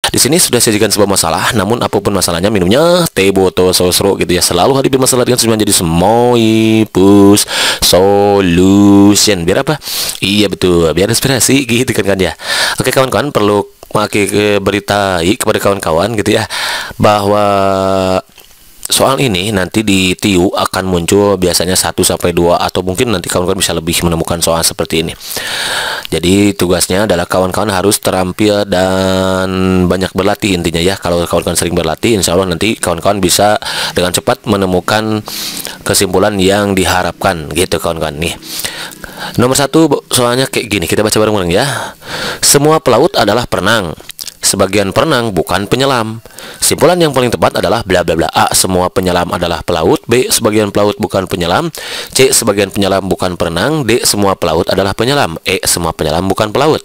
Di sini sudah sajikan sebuah masalah, namun apapun masalahnya minumnya teh botol sosro gitu ya. Selalu hadapi masalah dengan senyuman, jadi Semoipus Solution. Biar apa? Iya betul, biar inspirasi gitu kan ya. Oke kawan-kawan, perlu berita kepada kawan-kawan gitu ya, bahwa soal ini nanti di TIU akan muncul biasanya 1-2, atau mungkin nanti kawan-kawan bisa lebih menemukan soal seperti ini. Jadi tugasnya adalah kawan-kawan harus terampil dan banyak berlatih intinya ya. Kalau kawan-kawan sering berlatih, insya Allah nanti kawan-kawan bisa dengan cepat menemukan kesimpulan yang diharapkan gitu kawan-kawan. Nih, nomor 1 soalnya kayak gini, kita baca bareng-bareng ya. Semua pelaut adalah perenang, sebagian perenang bukan penyelam. Simpulan yang paling tepat adalah bla bla bla. A. Semua penyelam adalah pelaut. B. Sebagian pelaut bukan penyelam. C. Sebagian penyelam bukan perenang. D. Semua pelaut adalah penyelam. E. Semua penyelam bukan pelaut.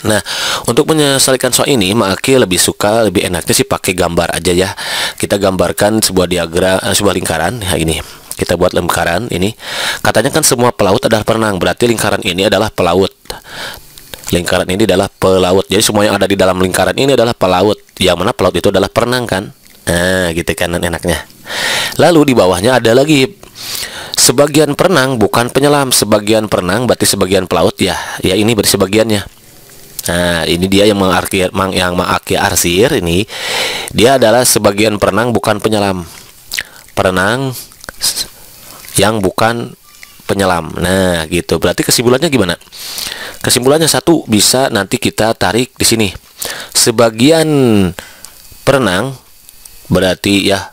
Nah, untuk menyelesaikan soal ini, Maki lebih suka, lebih enaknya sih pakai gambar aja ya. Kita gambarkan sebuah diagram, sebuah lingkaran. Ya, ini kita buat lingkaran ini. Katanya kan semua pelaut adalah perenang, berarti lingkaran ini adalah pelaut. Lingkaran ini adalah pelaut. Jadi semua yang ada di dalam lingkaran ini adalah pelaut. Yang mana pelaut itu adalah perenang kan? Nah, gitu kan enaknya. Lalu di bawahnya ada lagi. Sebagian perenang bukan penyelam. Sebagian perenang berarti sebagian pelaut ya. Ya ini berarti sebagiannya. Nah, ini dia yang mengarsir ini. Dia adalah sebagian perenang bukan penyelam. Perenang yang bukan penyelam. Nah, gitu. Berarti kesimpulannya gimana? Kesimpulannya 1 bisa nanti kita tarik di sini. Sebagian perenang berarti ya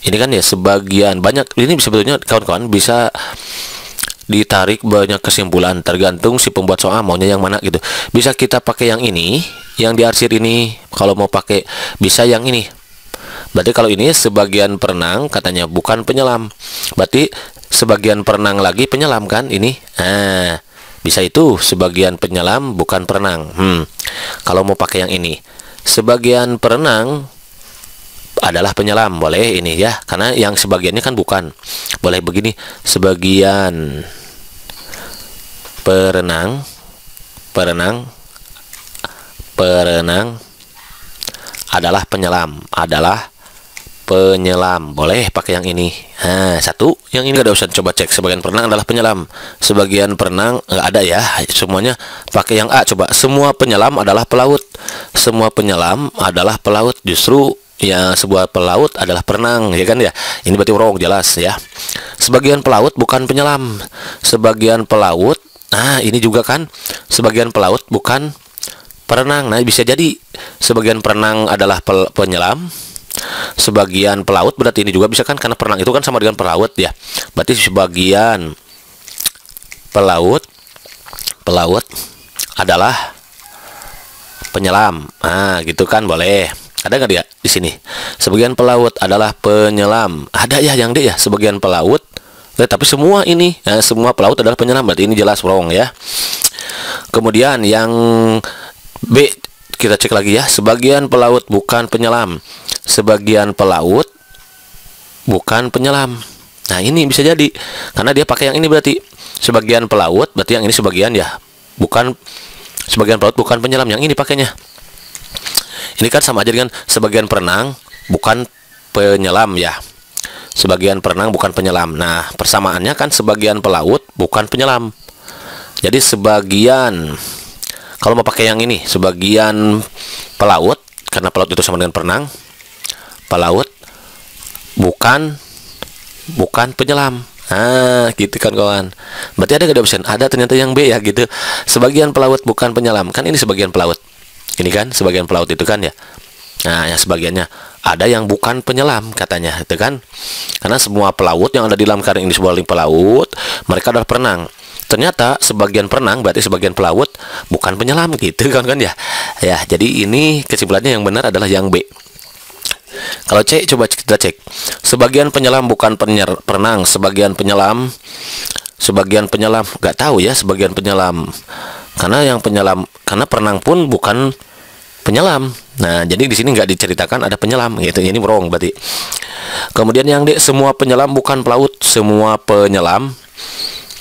ini kan ya sebagian, banyak ini sebetulnya kawan-kawan bisa ditarik banyak kesimpulan tergantung si pembuat soal maunya yang mana gitu. Bisa kita pakai yang ini, yang diarsir ini. Kalau mau pakai bisa yang ini. Berarti kalau ini sebagian perenang katanya bukan penyelam. Berarti sebagian perenang lagi penyelam kan ini. Nah, bisa itu sebagian penyelam bukan perenang. Kalau mau pakai yang ini, sebagian perenang adalah penyelam, boleh ini ya, karena yang sebagiannya kan bukan. Boleh begini, sebagian perenang adalah penyelam, boleh pakai yang ini. Nah, 1 yang ini gak ada usah coba cek. Sebagian perenang adalah penyelam, sebagian perenang nggak ada ya, semuanya pakai yang A. Coba, semua penyelam adalah pelaut. Semua penyelam adalah pelaut. Justru ya sebuah pelaut adalah perenang ya kan ya. Ini berarti wrong, jelas ya. Sebagian pelaut bukan penyelam. Sebagian pelaut, nah ini juga kan sebagian pelaut bukan perenang. Nah, bisa jadi sebagian perenang adalah penyelam, sebagian pelaut berarti ini juga bisa kan, karena perenang itu kan sama dengan pelaut ya. Berarti sebagian pelaut adalah penyelam. Nah, gitu kan, boleh. Ada nggak dia di sini? Sebagian pelaut adalah penyelam. Ada ya yang D ya, sebagian pelaut. Tapi semua ini, semua pelaut adalah penyelam. Berarti ini jelas wrong ya. Kemudian yang B kita cek lagi ya. Sebagian pelaut bukan penyelam. Sebagian pelaut bukan penyelam. Nah, ini bisa jadi karena dia pakai yang ini, berarti sebagian pelaut, berarti yang ini sebagian ya. Bukan sebagian pelaut bukan penyelam, yang ini pakainya. Ini kan sama aja dengan sebagian perenang bukan penyelam ya. Sebagian perenang bukan penyelam. Nah, persamaannya kan sebagian pelaut bukan penyelam. Jadi sebagian, kalau mau pakai yang ini, sebagian pelaut, karena pelaut itu sama dengan perenang, pelaut bukan penyelam. Ah, gitu kan kawan. Berarti ada gak option? Ada ternyata yang B ya gitu. Sebagian pelaut bukan penyelam. Kan ini sebagian pelaut. Ini kan sebagian pelaut itu kan ya. Nah, yang sebagiannya ada yang bukan penyelam katanya, itu kan. Karena semua pelaut yang ada di dalam karang ini sebuah pelaut, mereka adalah perenang. Ternyata sebagian perenang berarti sebagian pelaut bukan penyelam gitu kan ya. Ya, jadi ini kesimpulannya yang benar adalah yang B. Kalau C, coba kita cek. Sebagian penyelam bukan perenang, sebagian penyelam nggak tahu ya, sebagian penyelam. Karena yang penyelam, karena perenang pun bukan penyelam. Nah, jadi di sini nggak diceritakan ada penyelam gitu. Ini wrong berarti. Kemudian yang D, semua penyelam bukan pelaut. Semua penyelam,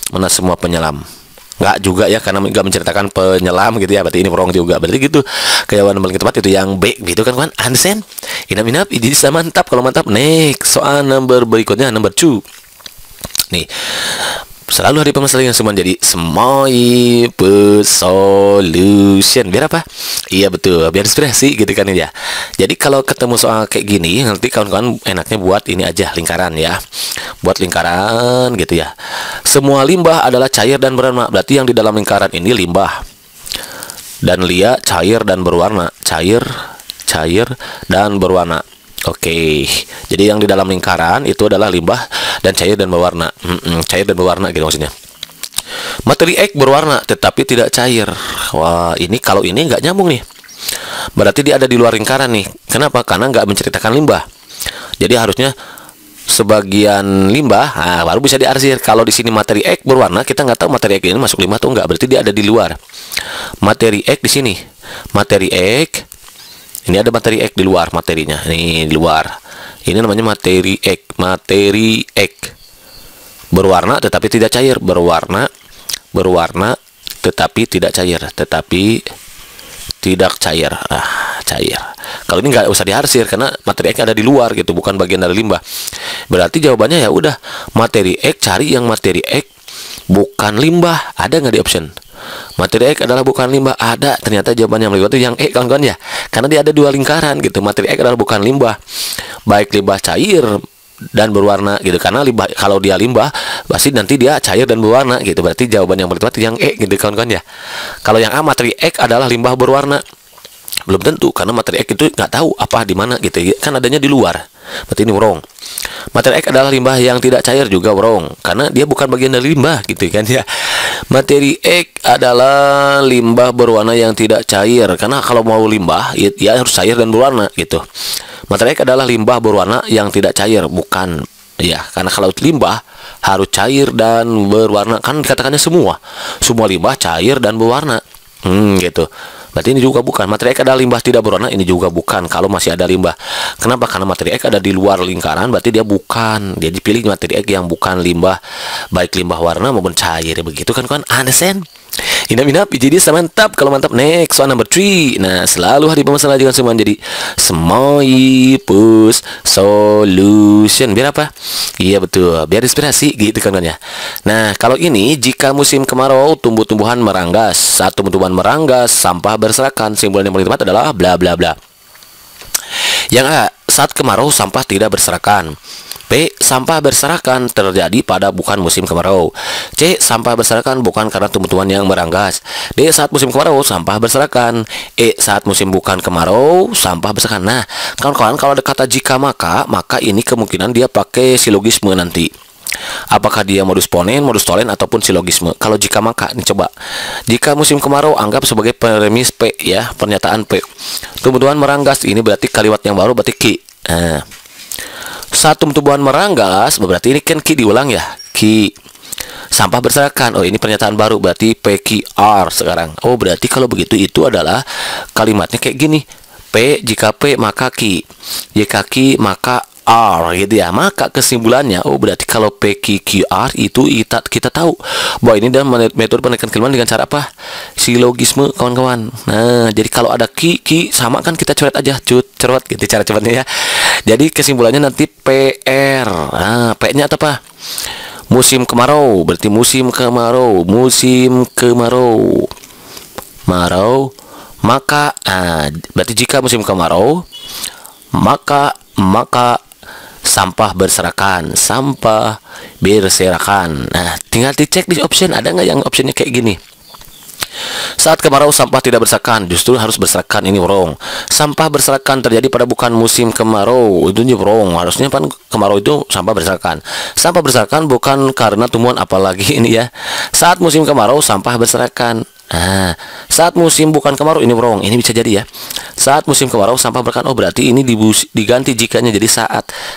mana semua penyelam? Nggak juga ya, karena nggak menceritakan penyelam gitu ya, berarti ini wrong juga. Berarti gitu, jawaban paling tepat itu yang B gitu kan kawan. Understand? Inap jadi bisa mantap. Kalau mantap, next soal number berikutnya, number 2 nih. Selalu hari permasalahan yang semua jadi Small solution. Biar apa? Iya betul, biar inspirasi gitu kan ya. Jadi kalau ketemu soal kayak gini, nanti kawan-kawan enaknya buat ini aja, lingkaran ya. Buat lingkaran gitu ya. Semua limbah adalah cair dan berwarna. Berarti yang di dalam lingkaran ini limbah. Dan Lia cair dan berwarna. Cair dan berwarna. Oke, jadi yang di dalam lingkaran itu adalah limbah dan cair dan berwarna. Cair dan berwarna gitu maksudnya. Materi X berwarna tetapi tidak cair. Wah, ini kalau ini nggak nyambung nih. Berarti dia ada di luar lingkaran nih. Kenapa? Karena nggak menceritakan limbah. Jadi harusnya sebagian limbah, baru bisa diarsir. Kalau di sini materi X berwarna, kita nggak tahu materi X ini masuk limbah atau nggak. Berarti dia ada di luar. Materi X di sini. Materi X. Ini ada materi X di luar materinya. Ini di luar. Ini namanya materi X. Materi X berwarna tetapi tidak cair. Berwarna tetapi tidak cair. Tetapi tidak cair. Cair. Kalau ini nggak usah diarsir karena materi X ada di luar gitu, bukan bagian dari limbah. Berarti jawabannya ya udah materi X, cari yang materi X bukan limbah. Ada nggak di option? Materi X adalah bukan limbah. Ada, ternyata jawabannya yang itu yang E kawan-kawan ya, karena dia ada dua lingkaran gitu. Materi X adalah bukan limbah, baik limbah cair dan berwarna gitu, karena limbah, kalau dia limbah pasti nanti dia cair dan berwarna gitu. Berarti jawaban yang tepat yang E gitu kawan-kawan ya. Kalau yang A, materi X adalah limbah berwarna, belum tentu karena materi X itu nggak tahu apa di mana gitu kan, adanya di luar. Berarti ini wrong. Materi X adalah limbah yang tidak cair, juga wrong karena dia bukan bagian dari limbah gitu kan ya. Materi X adalah limbah berwarna yang tidak cair, karena kalau mau limbah ya harus cair dan berwarna gitu. Materi X adalah limbah berwarna yang tidak cair, bukan ya, karena kalau limbah harus cair dan berwarna, kan dikatakannya semua limbah cair dan berwarna gitu. Berarti ini juga bukan. Materi X adalah limbah tidak berwarna, ini juga bukan kalau masih ada limbah. Kenapa? Karena materi X ada di luar lingkaran, berarti dia bukan. Dia dipilih materi X yang bukan limbah, baik limbah warna maupun cair. Begitu kan kawan? Understand? Inap jadi mantap. Kalau mantap, next soal number 3. Nah, selalu hari permasalahan juga semua jadi Small solution. Biar apa? Iya betul, biar inspirasi gitu kan ya. Nah, kalau ini jika musim kemarau tumbuh-tumbuhan meranggas. Saat tumbuh-tumbuhan meranggas, sampah berserakan. Simbolan yang paling tepat adalah bla bla bla. Yang A, saat kemarau sampah tidak berserakan. B, sampah berserakan terjadi pada bukan musim kemarau. C, sampah berserakan bukan karena tumbuh-tumbuhan yang meranggas. D, saat musim kemarau sampah berserakan. E, saat musim bukan kemarau sampah berserakan. Nah, kawan-kawan, kalau ada kata jika maka ini kemungkinan dia pakai silogisme nanti. Apakah dia modus ponen, modus tolen, ataupun silogisme. Kalau jika maka, ini coba. Jika musim kemarau, anggap sebagai premis P ya, pernyataan P. Tumbuh-tumbuhan meranggas, ini berarti kalimat yang baru, berarti Ki. Saat tumbuh-tumbuhan meranggas, berarti ini kan Ki diulang ya. Ki. Sampah berserakan, oh ini pernyataan baru, berarti PQR sekarang. Oh berarti kalau begitu itu adalah kalimatnya kayak gini. P, jika P maka Ki. Jika Ki maka R gitu ya. Maka kesimpulannya, oh berarti kalau PQR itu kita tahu bahwa ini dalam metode penekanan kalimat dengan cara apa? Silogisme kawan-kawan. Nah, jadi kalau ada ki sama kan kita coret aja, cerot gitu cara cepatnya ya. Jadi kesimpulannya nanti PR. Nah, P-nya apa? Musim kemarau, berarti musim kemarau. Maka berarti jika musim kemarau maka sampah berserakan. Nah, tinggal dicek di option, ada nggak yang optionnya kayak gini. Saat kemarau sampah tidak berserakan, justru harus berserakan, ini wrong. Sampah berserakan terjadi pada bukan musim kemarau, itu wrong. Harusnya kan kemarau itu sampah berserakan. Sampah berserakan bukan karena tumbuhan, apalagi ini ya. Saat musim kemarau sampah berserakan. Saat musim bukan kemarau, ini wrong. Ini bisa jadi ya. Saat musim kemarau sampah berserakan. Oh berarti ini diganti jikanya jadi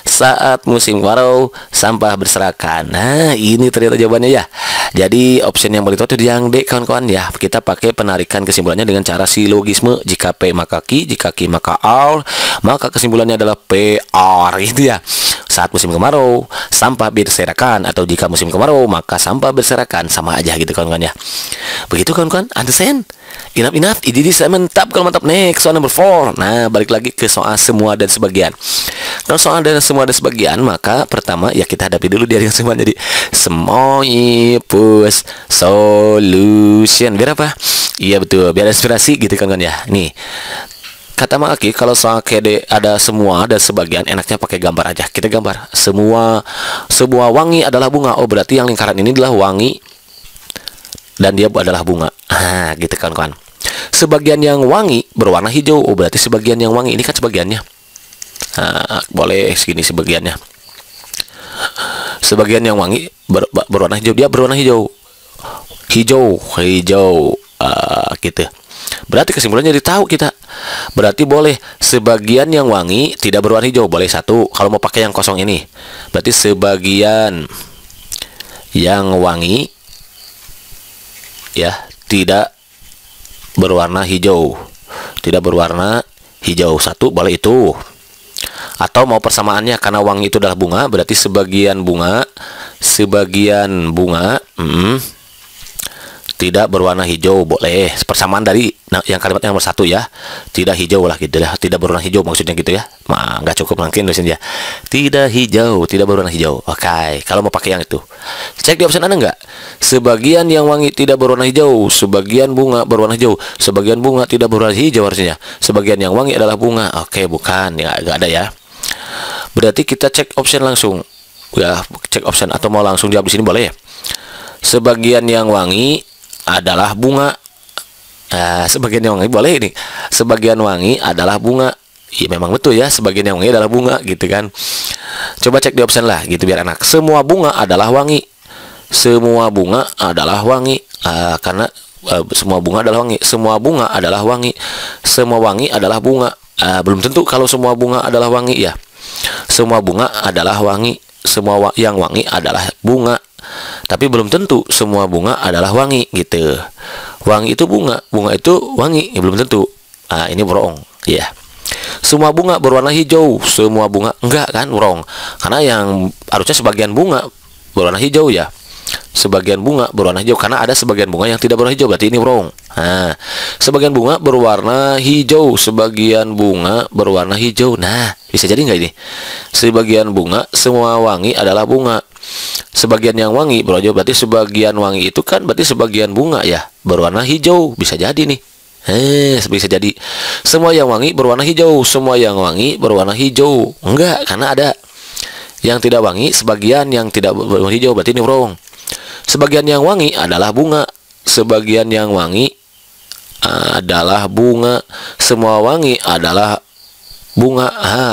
saat musim kemarau sampah berserakan. Nah ini ternyata jawabannya ya. Jadi option yang paling tepat itu yang D kawan-kawan ya. Kita pakai penarikan kesimpulannya dengan cara silogisme. Jika P maka Ki, jika Ki maka R, maka kesimpulannya adalah PR gitu ya. saat musim kemarau sampah berserakan, atau jika musim kemarau maka sampah berserakan, sama aja gitu kawan-kawan ya. Begitu kawan-kawan, understand? Enough, ini saya mantap. Kalau mantap, next soal number 4. Nah, balik lagi ke soal semua dan sebagian. Kalau soal dan semua dan sebagian, maka pertama ya kita hadapi dulu dia yang semua. Jadi semoipus solution, biar apa? Iya betul, biar inspirasi gitu kan ya. Nih kata Mak Aki, kalau soal KD ada semua dan sebagian, enaknya pakai gambar aja. Kita gambar semua wangi adalah bunga. Oh, berarti yang lingkaran ini adalah wangi dan dia adalah bunga. Nah, gitu kawan-kawan. Sebagian yang wangi berwarna hijau. Oh, berarti sebagian yang wangi ini kan sebagiannya. Nah, boleh segini sebagiannya. Sebagian yang wangi berwarna hijau, dia berwarna hijau. Hijau. Gitu. Berarti kesimpulannya ditahu kita. Berarti boleh sebagian yang wangi tidak berwarna hijau, boleh satu. Kalau mau pakai yang kosong ini, berarti sebagian yang wangi ya tidak berwarna hijau, tidak berwarna hijau, satu boleh itu. Atau mau persamaannya, karena wangi itu adalah bunga, berarti sebagian bunga tidak berwarna hijau, boleh. Persamaan dari yang kalimat yang nomor 1 ya, tidak hijau lah gitu ya, tidak berwarna hijau maksudnya gitu ya. Nggak cukup mungkin tulisannya tidak hijau, tidak berwarna hijau. Oke, kalau mau pakai yang itu, cek di option ada nggak? Sebagian yang wangi tidak berwarna hijau, sebagian bunga berwarna hijau, sebagian bunga tidak berwarna hijau, harusnya sebagian yang wangi adalah bunga. Oke, bukan ya, nggak ada ya. Berarti kita cek option langsung ya, cek option atau mau langsung jawab di sini boleh ya. Sebagian yang wangi adalah bunga. Sebagian yang wangi boleh ini. Sebagian wangi adalah bunga. Iya memang betul ya, sebagian yang wangi adalah bunga gitu kan. Coba cek di option lah gitu biar enak. Semua bunga adalah wangi. Semua bunga adalah wangi. Karena semua bunga adalah wangi. Semua bunga adalah wangi. Semua wangi adalah bunga. Belum tentu kalau semua bunga adalah wangi ya. Semua bunga adalah wangi. Semua yang wangi adalah bunga. Tapi belum tentu semua bunga adalah wangi gitu. Wangi itu bunga, bunga itu wangi, ya, belum tentu. Ini wrong ya. Semua bunga berwarna hijau, semua bunga enggak kan, wrong. Karena yang harusnya sebagian bunga berwarna hijau ya. Sebagian bunga berwarna hijau, karena ada sebagian bunga yang tidak berwarna hijau, berarti ini wrong. Sebagian bunga berwarna hijau, sebagian bunga berwarna hijau. Nah, bisa jadi nggak ini? Sebagian bunga, semua wangi adalah bunga. Sebagian yang wangi berwarna hijau, berarti sebagian wangi itu kan berarti sebagian bunga ya berwarna hijau, bisa jadi nih. Bisa jadi semua yang wangi berwarna hijau, semua yang wangi berwarna hijau. Enggak, karena ada yang tidak wangi, sebagian yang tidak berwarna hijau, berarti ini wrong. Sebagian yang wangi adalah bunga, sebagian yang wangi adalah bunga, semua wangi adalah bunga.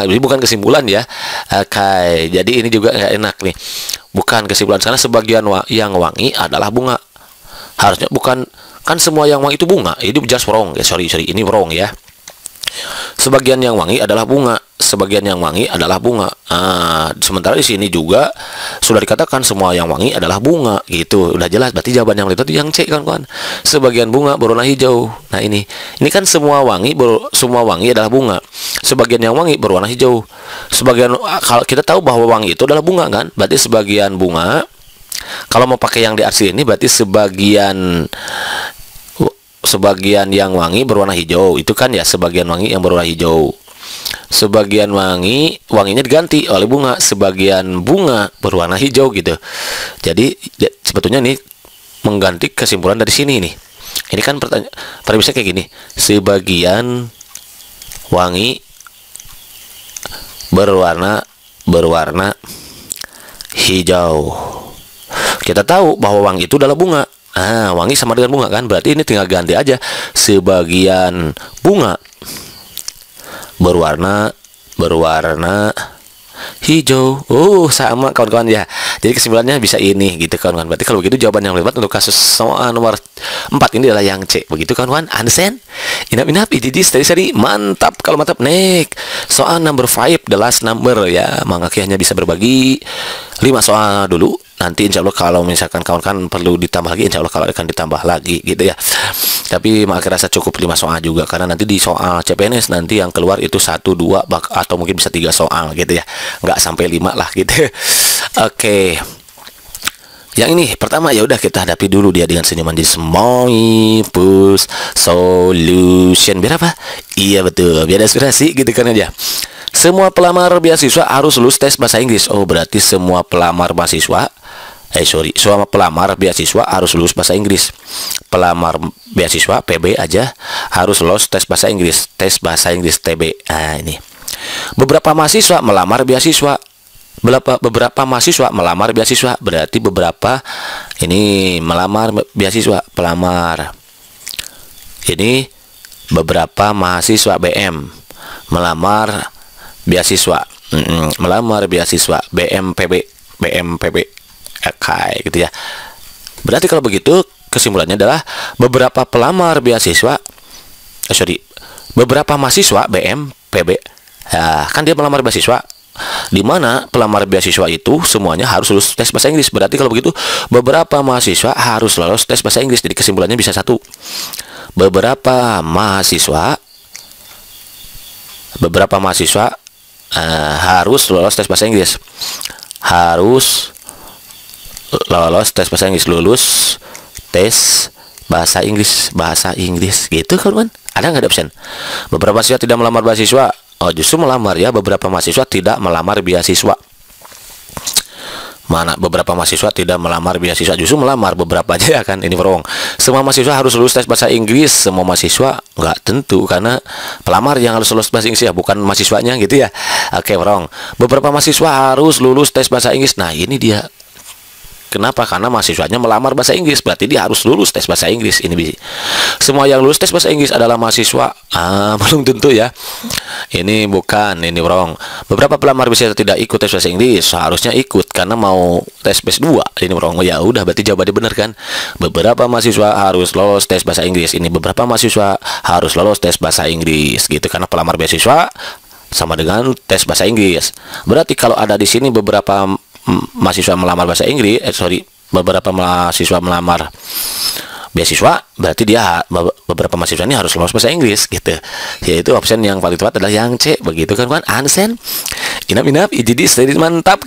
Ini bukan kesimpulan ya. Oke, jadi ini juga nggak enak nih. Bukan kesimpulan, karena sebagian yang wangi adalah bunga. Harusnya bukan, kan semua yang wangi itu bunga. Ini just wrong ya, sorry ini wrong ya. Sebagian yang wangi adalah bunga, sebagian yang wangi adalah bunga. Sementara di sini juga sudah dikatakan semua yang wangi adalah bunga gitu. Udah jelas, berarti jawaban yang itu yang C kawan-kawan. Sebagian bunga berwarna hijau. Nah, ini kan semua wangi adalah bunga. Sebagian yang wangi berwarna hijau. Sebagian, kalau kita tahu bahwa wangi itu adalah bunga kan? Berarti sebagian bunga. Kalau mau pakai yang di arti ini berarti sebagian yang wangi berwarna hijau, itu kan ya sebagian wangi yang berwarna hijau. Sebagian wanginya diganti oleh bunga, sebagian bunga berwarna hijau gitu. Jadi sebetulnya ini mengganti kesimpulan dari sini nih. Ini kan pertanyaan kayak gini. Sebagian wangi berwarna hijau. Kita tahu bahwa wangi itu adalah bunga. Wangi sama dengan bunga kan, berarti ini tinggal ganti aja. Sebagian bunga berwarna hijau. Sama kawan-kawan ya. Jadi kesimpulannya bisa ini gitu kawan-kawan. Berarti kalau begitu jawaban yang lebih tepat untuk kasus soal nomor 4 ini adalah yang C. Begitu kawan-kawan, understand? Inap, ini seri mantap. Kalau mantap, next Soal number 5, the last number ya. Mang Aki hanya bisa berbagi 5 soal dulu. Nanti insya Allah kalau misalkan kawan-kawan perlu ditambah lagi, insya Allah kalau akan ditambah lagi gitu ya. Tapi Mang Aki rasa cukup 5 soal juga, karena nanti di soal CPNS nanti yang keluar itu 1, 2 atau mungkin bisa 3 soal gitu ya. Nggak sampai 5 lah gitu. Oke. Yang ini pertama ya udah kita hadapi dulu dia dengan senyuman. Jadi Semoy Push Solution. Biar apa? Iya betul, biar aspirasi gitu kan aja. Semua pelamar beasiswa harus lulus tes bahasa Inggris. Oh, berarti semua pelamar mahasiswa semua pelamar beasiswa harus lulus bahasa Inggris. Pelamar beasiswa PB aja harus lulus tes bahasa Inggris. Tes bahasa Inggris TB. Nah, ini. Beberapa mahasiswa melamar beasiswa. Beberapa mahasiswa melamar beasiswa, berarti beberapa ini melamar beasiswa, pelamar. Ini beberapa mahasiswa BM melamar beasiswa, melamar beasiswa BMPB kayak gitu ya. Berarti kalau begitu kesimpulannya adalah beberapa pelamar beasiswa, beberapa mahasiswa BMPB, ya, kan dia melamar beasiswa. Di mana pelamar beasiswa itu semuanya harus lulus tes bahasa Inggris. Berarti kalau begitu beberapa mahasiswa harus lulus tes bahasa Inggris. Jadi kesimpulannya bisa 1. Beberapa mahasiswa harus lulus tes bahasa Inggris. Harus lulus tes bahasa Inggris. Lulus tes bahasa Inggris gitu kan? Ada nggak ada option? Beberapa mahasiswa tidak melamar beasiswa. Oh, justru melamar ya. Beberapa mahasiswa tidak melamar beasiswa. Mana beberapa mahasiswa tidak melamar beasiswa, justru melamar beberapa aja ya kan. Ini wrong. Semua mahasiswa harus lulus tes bahasa Inggris. Semua mahasiswa nggak tentu, karena pelamar yang harus lulus bahasa Inggris ya, bukan mahasiswanya gitu ya. Oke, wrong. Beberapa mahasiswa harus lulus tes bahasa Inggris. Nah, ini dia. Kenapa? Karena mahasiswanya melamar bahasa Inggris, berarti dia harus lulus tes bahasa Inggris. Ini semua yang lulus tes bahasa Inggris adalah mahasiswa. Belum tentu ya. Ini bukan, ini wrong. Beberapa pelamar bisa tidak ikut tes bahasa Inggris, seharusnya ikut karena mau tes PS2. Ini wrong. Ya udah, berarti jawabannya benar kan? Beberapa mahasiswa harus lolos tes bahasa Inggris. Ini beberapa mahasiswa harus lolos tes bahasa Inggris gitu, karena pelamar beasiswa sama dengan tes bahasa Inggris. Berarti kalau ada di sini beberapa mahasiswa melamar bahasa Inggris, beberapa mahasiswa melamar beasiswa, berarti dia beberapa mahasiswa ini harus lolos bahasa Inggris gitu. Yaitu option yang paling tepat adalah yang C, begitu kan? Ansen, inap, jadi sedikit mantap.